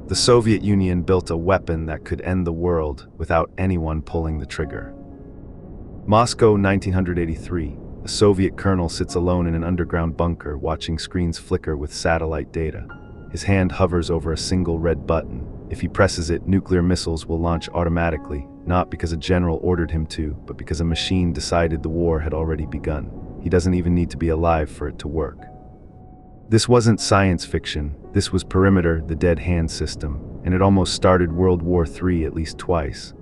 The Soviet Union built a weapon that could end the world without anyone pulling the trigger. Moscow, 1983. A Soviet colonel sits alone in an underground bunker watching screens flicker with satellite data. His hand hovers over a single red button. If he presses it, nuclear missiles will launch automatically, not because a general ordered him to, but because a machine decided the war had already begun. He doesn't even need to be alive for it to work. This wasn't science fiction. This was Perimeter, the dead hand system, and it almost started World War III at least twice.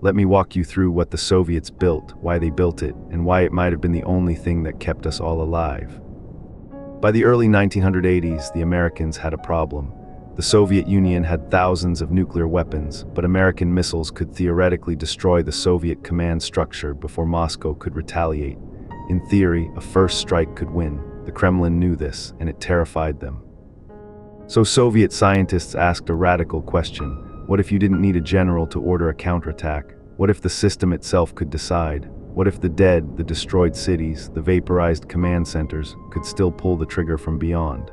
Let me walk you through what the Soviets built, why they built it, and why it might have been the only thing that kept us all alive. By the early 1980s, the Americans had a problem. The Soviet Union had thousands of nuclear weapons, but American missiles could theoretically destroy the Soviet command structure before Moscow could retaliate. In theory, a first strike could win. The Kremlin knew this, and it terrified them. So Soviet scientists asked a radical question. What if you didn't need a general to order a counterattack? What if the system itself could decide? What if the dead, the destroyed cities, the vaporized command centers could still pull the trigger from beyond?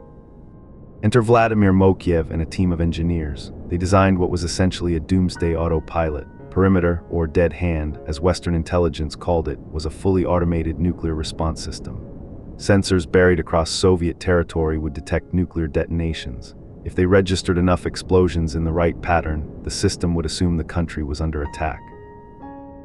Enter Vladimir Mokeyev and a team of engineers. They designed what was essentially a Doomsday autopilot. Perimeter, or dead hand, as Western intelligence called it, was a fully automated nuclear response system. Sensors buried across Soviet territory would detect nuclear detonations. If they registered enough explosions in the right pattern, the system would assume the country was under attack.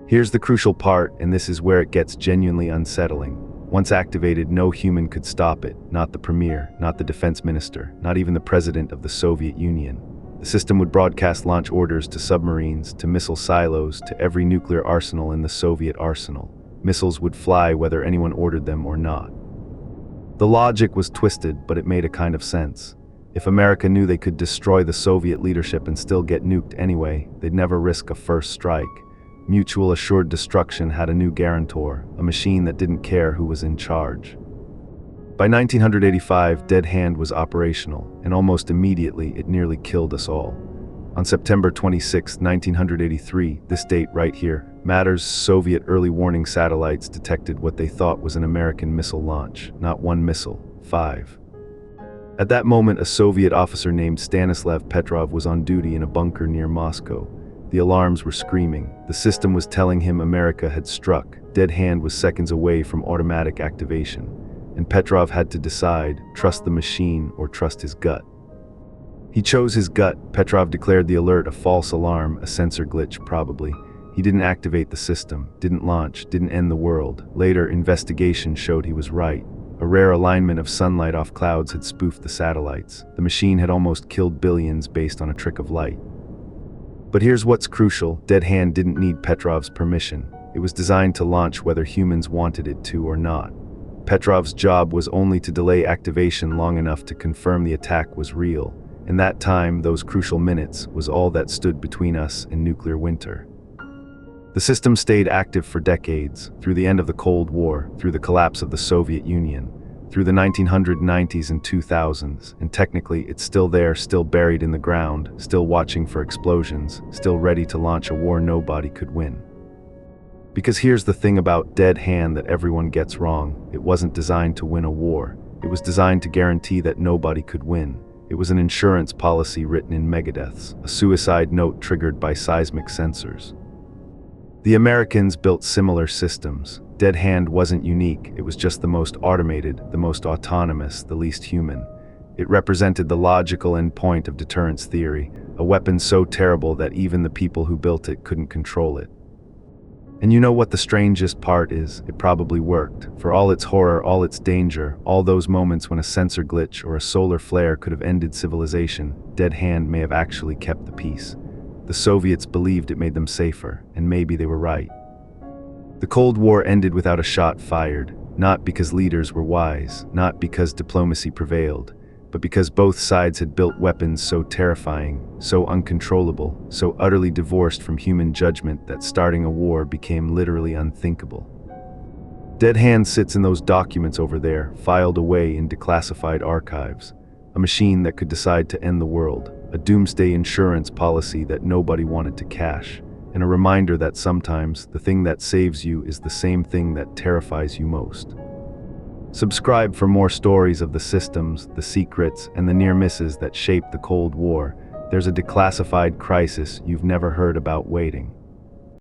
Here's the crucial part, and this is where it gets genuinely unsettling. Once activated, no human could stop it, not the premier, not the defense minister, not even the president of the Soviet Union. The system would broadcast launch orders to submarines, to missile silos, to every nuclear arsenal in the Soviet arsenal. Missiles would fly whether anyone ordered them or not. The logic was twisted, but it made a kind of sense. If America knew they could destroy the Soviet leadership and still get nuked anyway, they'd never risk a first strike. Mutual assured destruction had a new guarantor, a machine that didn't care who was in charge. By 1985, Dead Hand was operational, and almost immediately it nearly killed us all. On September 26, 1983, this date right here, matters. Soviet early warning satellites detected what they thought was an American missile launch. Not one missile, 5. At that moment, a Soviet officer named Stanislav Petrov was on duty in a bunker near Moscow. The alarms were screaming. The system was telling him America had struck. Dead Hand was seconds away from automatic activation. And Petrov had to decide, trust the machine or trust his gut. He chose his gut. Petrov declared the alert a false alarm, a sensor glitch probably. He didn't activate the system, didn't launch, didn't end the world. Later, investigation showed he was right. A rare alignment of sunlight off clouds had spoofed the satellites. The machine had almost killed billions based on a trick of light. But here's what's crucial. Dead Hand didn't need Petrov's permission. It was designed to launch whether humans wanted it to or not. Petrov's job was only to delay activation long enough to confirm the attack was real. And that time, those crucial minutes, was all that stood between us and nuclear winter. The system stayed active for decades, through the end of the Cold War, through the collapse of the Soviet Union, through the 1990s and 2000s, and technically it's still there, still buried in the ground, still watching for explosions, still ready to launch a war nobody could win. Because here's the thing about Dead Hand that everyone gets wrong. It wasn't designed to win a war. It was designed to guarantee that nobody could win. It was an insurance policy written in megadeaths, a suicide note triggered by seismic sensors. The Americans built similar systems. Dead Hand wasn't unique, it was just the most automated, the most autonomous, the least human. It represented the logical end point of deterrence theory, a weapon so terrible that even the people who built it couldn't control it. And you know what the strangest part is? It probably worked. For all its horror, all its danger, all those moments when a sensor glitch or a solar flare could have ended civilization, Dead Hand may have actually kept the peace. The Soviets believed it made them safer, and maybe they were right. The Cold War ended without a shot fired, not because leaders were wise, not because diplomacy prevailed, but because both sides had built weapons so terrifying, so uncontrollable, so utterly divorced from human judgment that starting a war became literally unthinkable. Dead Hand sits in those documents over there, filed away in declassified archives. A machine that could decide to end the world, a doomsday insurance policy that nobody wanted to cash, and a reminder that sometimes the thing that saves you is the same thing that terrifies you most. Subscribe for more stories of the systems, the secrets, and the near misses that shaped the Cold War. There's a declassified crisis you've never heard about waiting.